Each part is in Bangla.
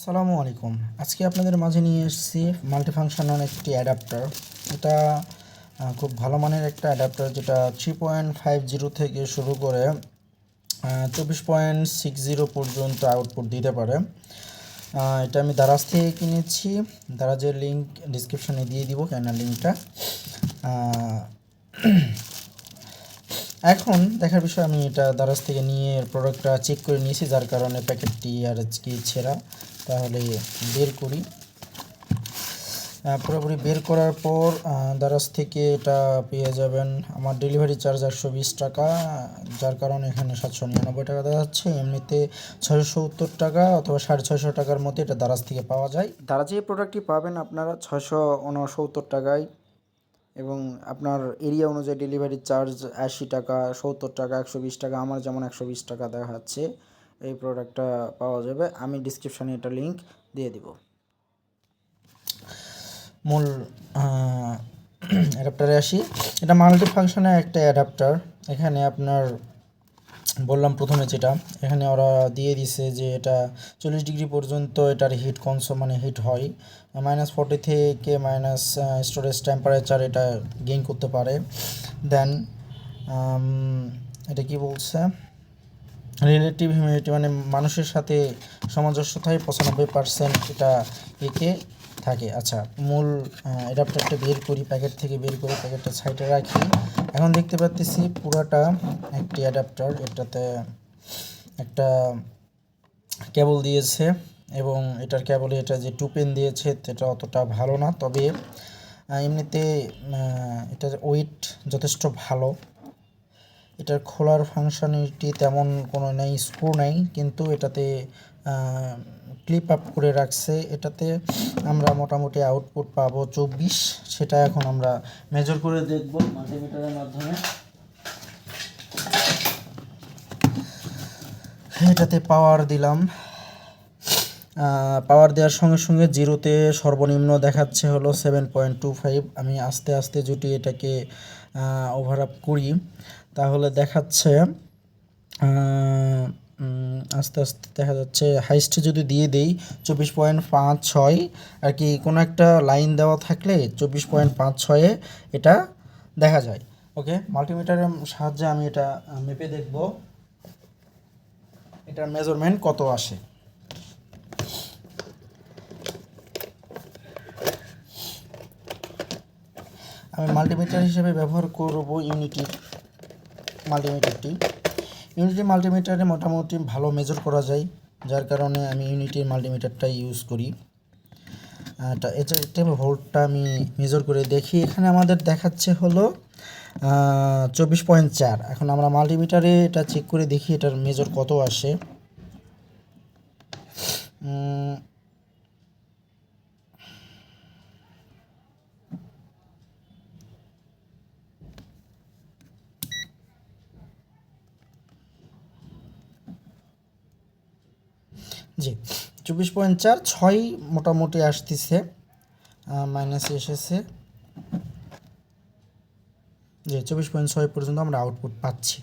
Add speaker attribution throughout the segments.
Speaker 1: আসসালামু আলাইকুম। আজকে আপনাদের মাঝে নিয়ে এসেছি মাল্টিফাংশনাল একটি অ্যাডাপ্টার। এটা খুব ভালো মানের একটা অ্যাডাপ্টার, যেটা 3.50 থেকে শুরু করে 24.60 পর্যন্ত আউটপুট দিতে পারে। এটা আমি দারাজ থেকে কিনেছি। দারাজের লিঙ্ক ডিসক্রিপশনে দিয়ে দিব, কেন লিঙ্কটা। এখন দেখার বিষয়, আমি এটা দারাজ থেকে নিয়ে প্রোডাক্টটা চেক করে নিয়েছি, যার কারণে প্যাকেটটি আর কি ছেঁড়া। তাহলে বের করি। পুরোপুরি বের করার পর দারাজ থেকে এটা পেয়ে যাবেন। আমার ডেলিভারি চার্জ 120 টাকা, যার কারণে এখানে 799 টাকা দেওয়া যাচ্ছে। এমনিতে 670 টাকা অথবা 650 টাকার মধ্যে এটা দারাজ থেকে পাওয়া যায়। দারাজে এই প্রোডাক্টটি পাবেন আপনারা 669 টাকায়, এবং আপনার এরিয়া অনুযায়ী ডেলিভারি চার্জ 80 টাকা, 70 টাকা, 120 টাকা। আমার যেমন 120 টাকা দেখাচ্ছে। এই প্রোডাক্টটা পাওয়া যাবে। আমি ডিসক্রিপশানে এটা লিঙ্ক দিয়ে দিব। মূল অ্যাডাপ্টারে আসি। এটা মাল্টি ফাংশনের একটা অ্যাডাপ্টার। এখানে আপনার বললাম প্রথমে যেটা, এখানে ওরা দিয়ে দিছে যে এটা 40 ডিগ্রি পর্যন্ত এটার হিট মানে হিট হয়। -40 থেকে মাইনাস স্টোরেজ টেম্পারেচার এটা গেইন করতে পারে। দেন এটা কি বলছে, রিলেটিভ হিউমিডিটি মানে মানুষের সাথে সামঞ্জস্যতায় 95% এটা একে থাকে। আচ্ছা, মূল অ্যাডাপ্টারটা বের করি, প্যাকেট থেকে বের করে প্যাকেটটা সাইডে রাখি। এখন দেখতে পাচ্ছি পুরাটা একটি অ্যাডাপ্টার। এটাতে একটা কেবল দিয়েছে, এবং এটার কেবলে এটা যে 2 পেন দিয়েছে এটা অতটা ভালো না, তবে এমনিতে এটার ওয়েট যথেষ্ট ভালো। এটার খোলার ফাংশনালিটি তেমন কোনো নেই, স্ক্রু নেই, কিন্তু এটাতে ক্লিপ আপ করে রাখছে। এটাতে আমরা মোটামুটি আউটপুট পাবো 24। সেটা এখন আমরা মেজার করে দেখব মাল্টিমিটারের মাধ্যমে। এটাতে পাওয়ার দিলাম। পাওয়ার দেওয়ার সঙ্গে সঙ্গে জিরোতে সর্বনিম্ন দেখাচ্ছে হলো 7.25। আমি আস্তে আস্তে যদি এটাকে ওভারআপ করি তাহলে দেখাচ্ছে আস্তে আস্তে দেখা যাচ্ছে। হাইস্টে যদি দিয়ে দেই 24.56 আর কি, কোনো একটা লাইন দেওয়া থাকলে 24.56-এ এটা দেখা যায়। ওকে, মাল্টিমিটারের সাহায্যে আমি এটা মেপে দেখব এটার মেজারমেন্ট কত আসে। আমি মাল্টিমিটার হিসেবে ব্যবহার করব ইউনিটির মাল্টিমিটারে মোটামুটি ভালো মেজার করা যায়, যার কারণে আমি ইউনিটির মাল্টিমিটারটা ইউজ করি। এটা ভোল্টটা আমি মেজার করে দেখি। এখানে আমাদের দেখাচ্ছে হলো 24.4। এখন আমরা মাল্টিমিটারে এটা চেক করে দেখি এটার মেজার কত আসে। জি, 24.46 মোটামুটি আসতেছে, মাইনাসে এসেছে। যে 24.6 পর্যন্ত আমরা আউটপুট পাচ্ছি।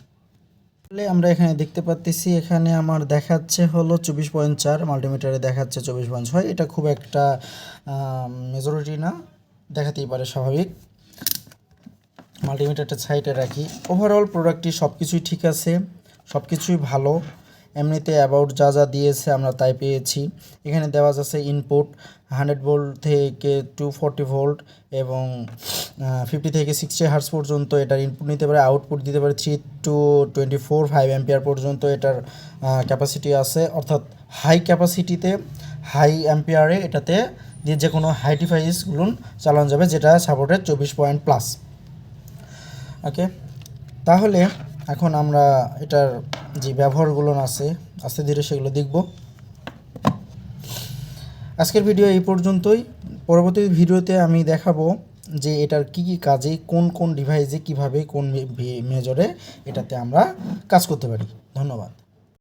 Speaker 1: তাহলে আমরা এখানে দেখতে পাচ্ছি, এখানে আমার দেখাচ্ছে হলো 24.4, মাল্টিমিটারে দেখাচ্ছে 24.6। এটা খুব একটা মেজরিটি না, দেখাতেই পারে, স্বাভাবিক। মাল্টিমিটারটা সাইডে রাখি। ওভারঅল প্রোডাক্টটি সব কিছুই ঠিক আছে, সব কিছুই ভালো। এমনিতে অ্যাবাউট যা যা দিয়েছে আমরা তাই পেয়েছি। এখানে দেওয়া যাচ্ছে ইনপুট 100 ভোল্ট থেকে 240 ভোল্ট, এবং 50 থেকে 60 হার্টজ পর্যন্ত এটার ইনপুট নিতে পারে। আউটপুট দিতে পারে 3 to 24 5 অ্যাম্পিয়ার পর্যন্ত এটার ক্যাপাসিটি আছে। অর্থাৎ হাই ক্যাপাসিটিতে, হাই অ্যাম্পিয়ারে এটাতে দিয়ে যে কোনো হাই ডিভাইসগুলো চালানো যাবে, যেটা সাপোর্টেড 24+। ওকে, তাহলে এখন আমরা এটার যে ব্যবহারগুলো আছে আস্তে ধীরে সেগুলো দেখব। আজকের ভিডিও এই পর্যন্তই। পরবর্তী ভিডিওতে আমি দেখাবো যে এটার কি কি কাজে, কোন কোন ডিভাইসে কিভাবে কোন মেজরে এটাতে আমরা কাজ করতে পারি। ধন্যবাদ।